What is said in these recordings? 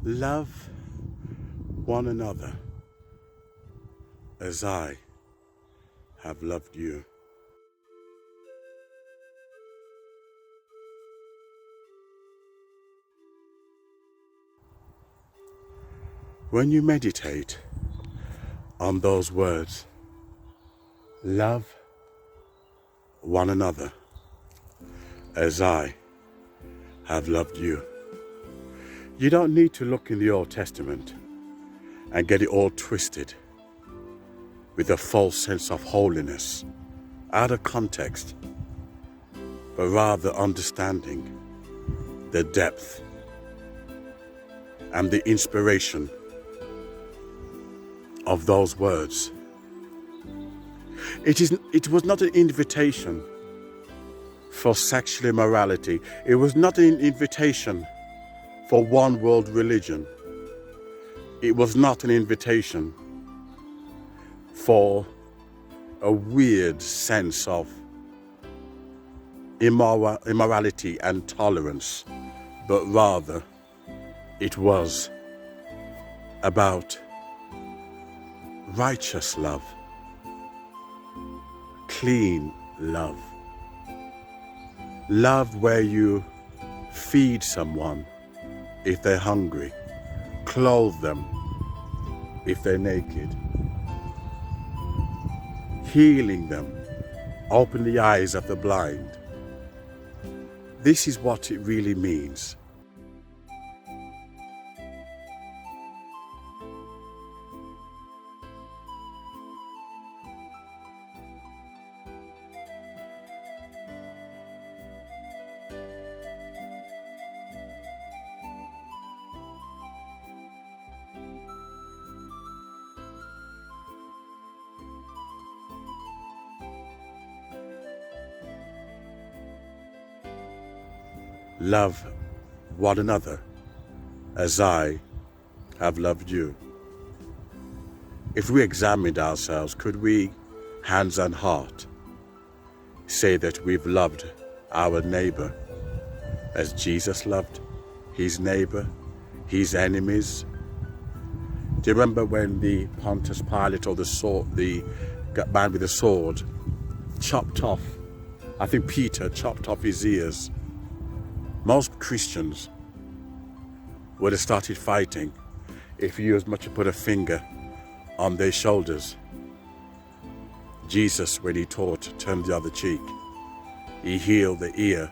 Love one another as I have loved you. When you meditate on those words, love one another as I have loved you, you don't need to look in the Old Testament and get it all twisted with a false sense of holiness out of context, but rather understanding the depth and the inspiration of those words. It was not an invitation for sexual immorality. It was not an invitation for one world religion. It was not an invitation for a weird sense of immorality and tolerance, but rather it was about righteous love, clean love, love where you feed someone if they're hungry, clothe them if they're naked, healing them, open the eyes of the blind. This is what it really means. Love one another as I have loved you. If we examined ourselves, could we, hands and heart, say that we've loved our neighbor as Jesus loved his neighbor, his enemies? Do you remember when the Pontius Pilate, or the man with the sword, chopped off, I think Peter chopped off his ears? Most Christians would have started fighting if you as much as put a finger on their shoulders. Jesus, when he taught, turned the other cheek. He healed the ear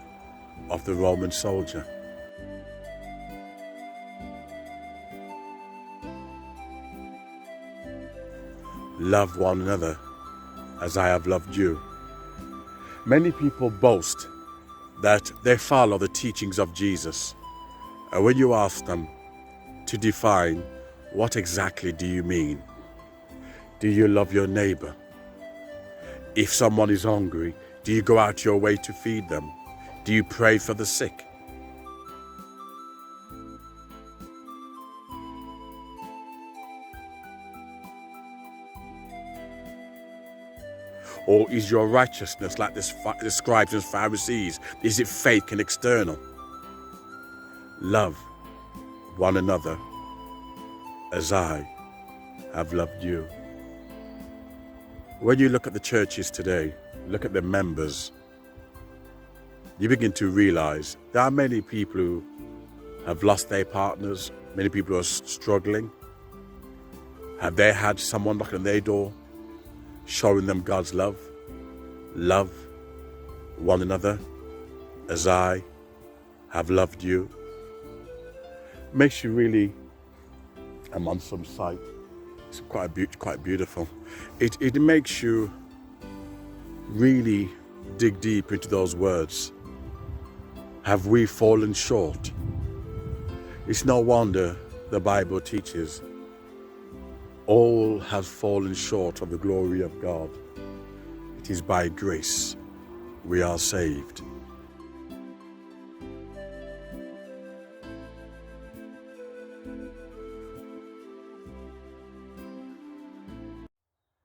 of the Roman soldier. Love one another as I have loved you. Many people boast that they follow the teachings of Jesus. And when you ask them to define, what exactly do you mean? Do you love your neighbor? If someone is hungry, do you go out your way to feed them? Do you pray for the sick? Or is your righteousness like the scribes and Pharisees? Is it fake and external? Love one another as I have loved you. When you look at the churches today, look at the members, you begin to realize there are many people who have lost their partners, many people who are struggling. Have they had someone knocking on their door, showing them God's love? Love one another as I have loved you. Makes you really, I'm on some site, it's quite beautiful. It makes you really dig deep into those words. Have we fallen short? It's no wonder the Bible teaches all have fallen short of the glory of God. It is by grace we are saved.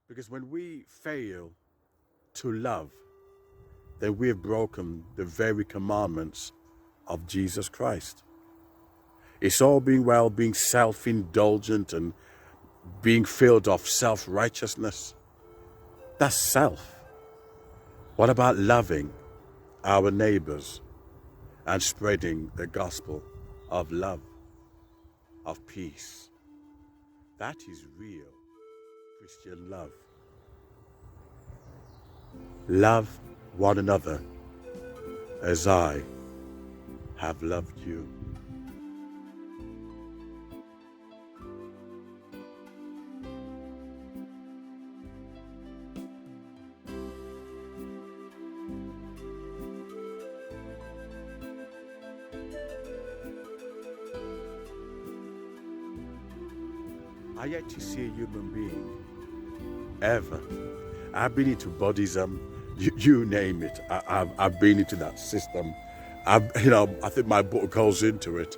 Because when we fail to love, then we have broken the very commandments of Jesus Christ. It's all being well, being self-indulgent and being filled of self-righteousness. That's self. What about loving our neighbors and spreading the gospel of love, of peace? That is real Christian love. Love one another as I have loved you. I yet to see a human being ever. I've been into Buddhism, you name it. I've been into that system. I think my book goes into it.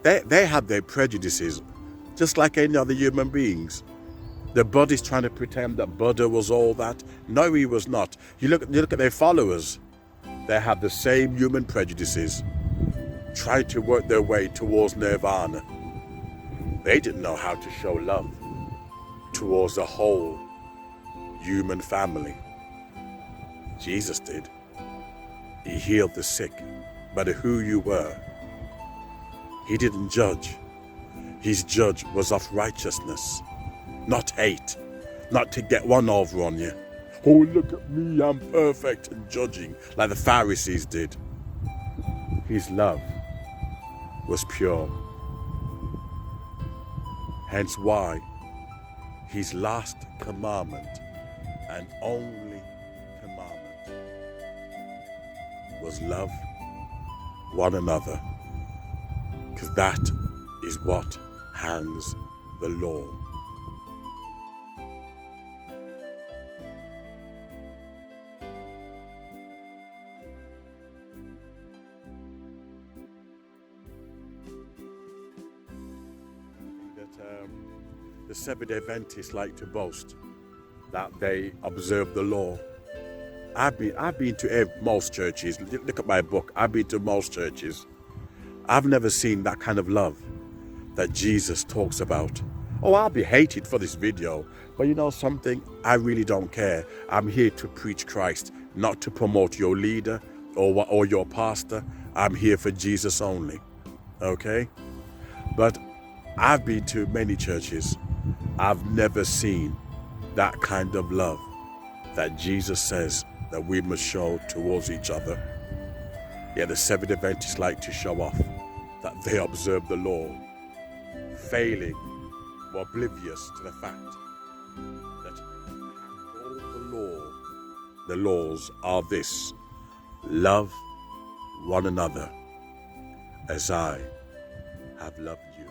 They have their prejudices, just like any other human beings. The Buddhists trying to pretend that Buddha was all that. No, he was not. You look at their followers. They have the same human prejudices, trying to work their way towards nirvana. They didn't know how to show love towards the whole human family. Jesus did. He healed the sick, no matter who you were. He didn't judge. His judge was of righteousness, not hate, not to get one over on you. Oh, look at me, I'm perfect, and judging like the Pharisees did. His love was pure. Hence why his last commandment and only commandment was love one another, because that is what hangs the law. The Seventh-day Adventists like to boast that they observe the law. I've been to most churches. Look at my book. I've been to most churches. I've never seen that kind of love that Jesus talks about. Oh, I'll be hated for this video, but you know something? I really don't care. I'm here to preach Christ, not to promote your leader or your pastor. I'm here for Jesus only. Okay? But I've been to many churches. I've never seen that kind of love that Jesus says that we must show towards each other. Yeah, the Seventh-day Adventists like to show off that they observe the law, failing or oblivious to the fact that all the laws are this: love one another as I have loved you.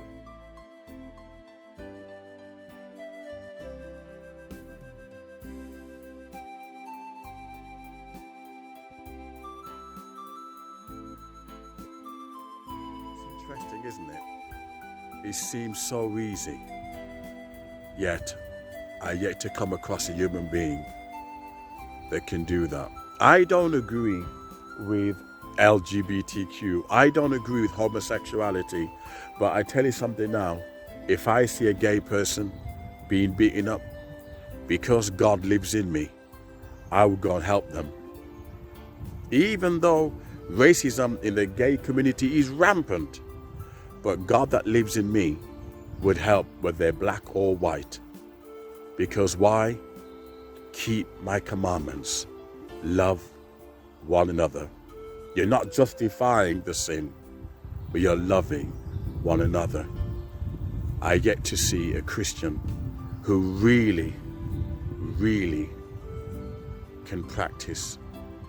Interesting, isn't it? It seems so easy, yet I yet to come across a human being that can do that. I don't agree with LGBTQ. I don't agree with homosexuality, but I tell you something now. If I see a gay person being beaten up, because God lives in me, I will go and help them. Even though racism in the gay community is rampant, but God that lives in me would help whether they're black or white. Because why? Keep my commandments. Love one another. You're not justifying the sin, but you're loving one another. I get to see a Christian who really, really can practice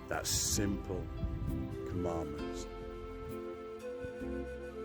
that simple commandments.